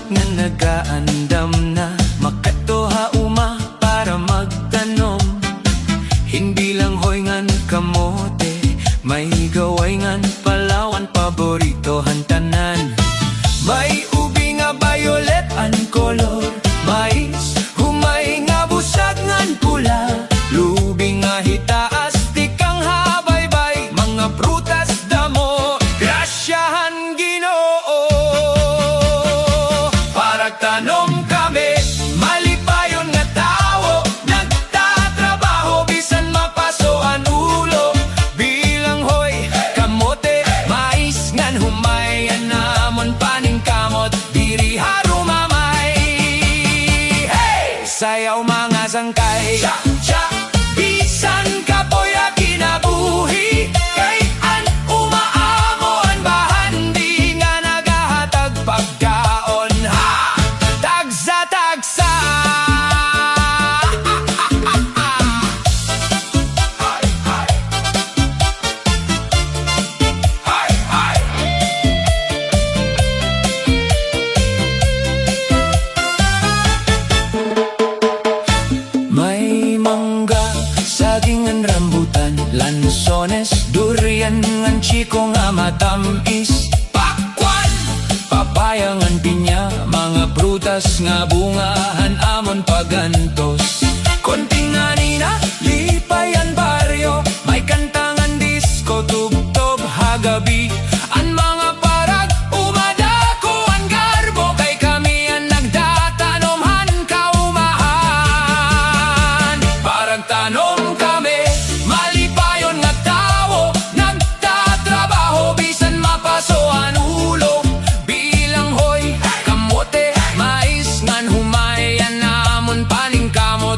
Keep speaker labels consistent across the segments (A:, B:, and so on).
A: nga nagaandam na makatoha uma para magtanom. Hindi lang hoy ngan kamote, may gaway ngan palawan, paborito hantanan. May ubi nga violet an color, mais humay nga busag ngan pula, lubi nga hitaas tikang habaybay, mga prutas damo grasyahan Ginoo. Paragtanom kami, malipayon nga tawo, nagtatrabaho bisan mapasoan ulo. Bilang hoy kamote, mais ngan humay, anamon paning kamot diri harumamay. Hey! Sayaw mga sangkay, cha cha, bisan kapoy a kinabuhi, kay an umaamo an bahan di nga nagahatag pagkaon, ha tagsa tagsa. Hay hay hay hay. May mangga, saging ngan rambutan, lansones, durian ngan chiko nga matamis, pakwan, papaya ngan pinya, mga prutas nga bungahan amon pagantos. Konting anina, lipayan baryo, may kantangan disco, tubtob hagabi, an mga parag umadako ang garbo, kay kami ang nagdatanomhan kaumahan. Paragtanom kami, malipayon nga tawo, nagtatrabaho bisan mapasoan ulo. Bilang hoy kamote, mais ngan humay, anamon paning kamot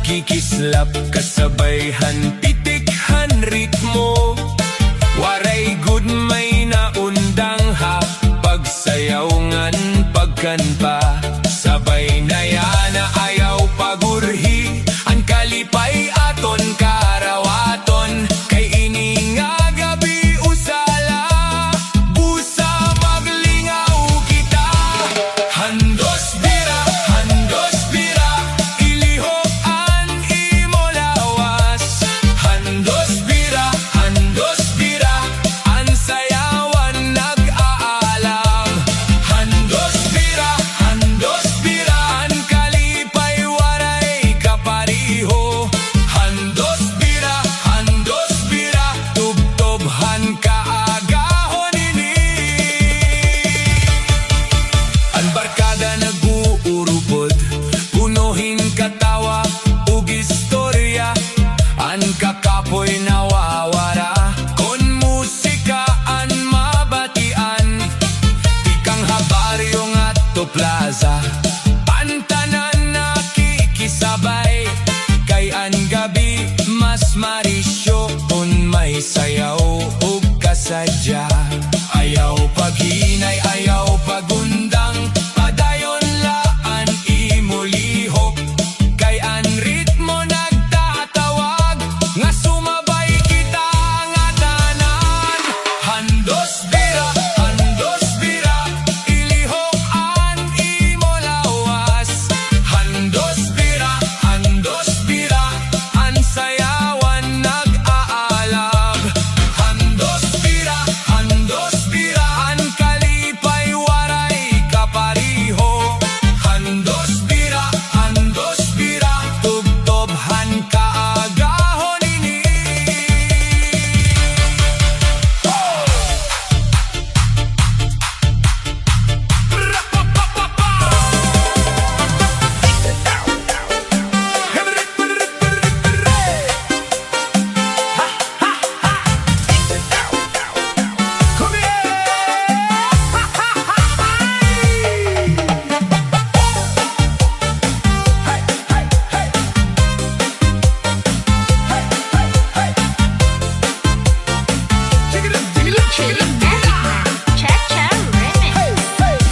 A: Kikislap kasabaihan pitikhan ritmo. Waray good may naundang ha, pagsayaw ngan pagkanpa. Sabay na yana ayaw pagurhi, ang kalipay aton karawaton. Kay ini nga gabi usala, busa maglingaw kita. Handos bira, ilihoan imo lawas. Handos bira, ang sayawan nag-aalam. Handos bira, ang kalipay waray kapariho. Handos bira, tubtobhan kaagahon ini. Ang barkada nag-uurupod, punuhin katawa ug istorya. Ang kakapoy nawawara, kon musika ang mabatian. Ikang habaryo nga to plaza, pantanan nakikisabay. Kay ang gabi mas marisyo, kung may sayaw ug kasadya. Ayaw paghinay, ayaw pagundang, padayon laan imo lihok. Kay ang ritmo nagtatawag, nga sumabay kita nga tanan. Handos bira, ilihoan imo lawas. Handos bira, ang sayawan nag-aalam. Handos bira, ang kalipay waray kapariho. Handos bira, tubtobhan kaagahon ini.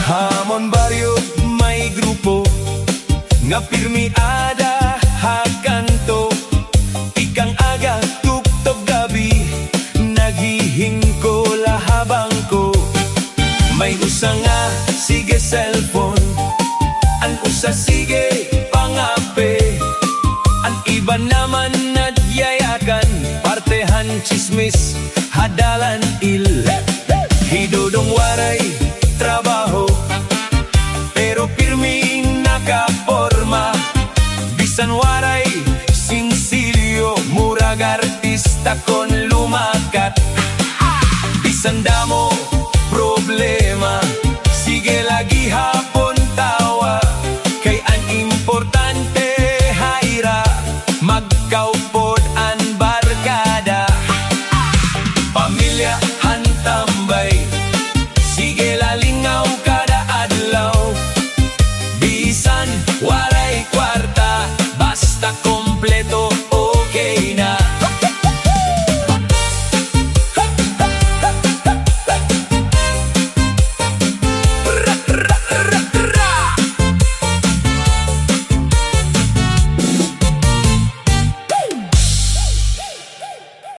A: Hamon baryo may grupo, nga pirmiada hakanto. Ikang aga tuktok gabi, naghihingko lahabang ko. May usa nga sige cellphone, ang usa sige pangape. Ang iba naman nagyayakan, partehan chismis, hadalan il. Hidodong waray trabaho, pero pirming nakaporma. Bisan waray sinsilyo, murag artista kon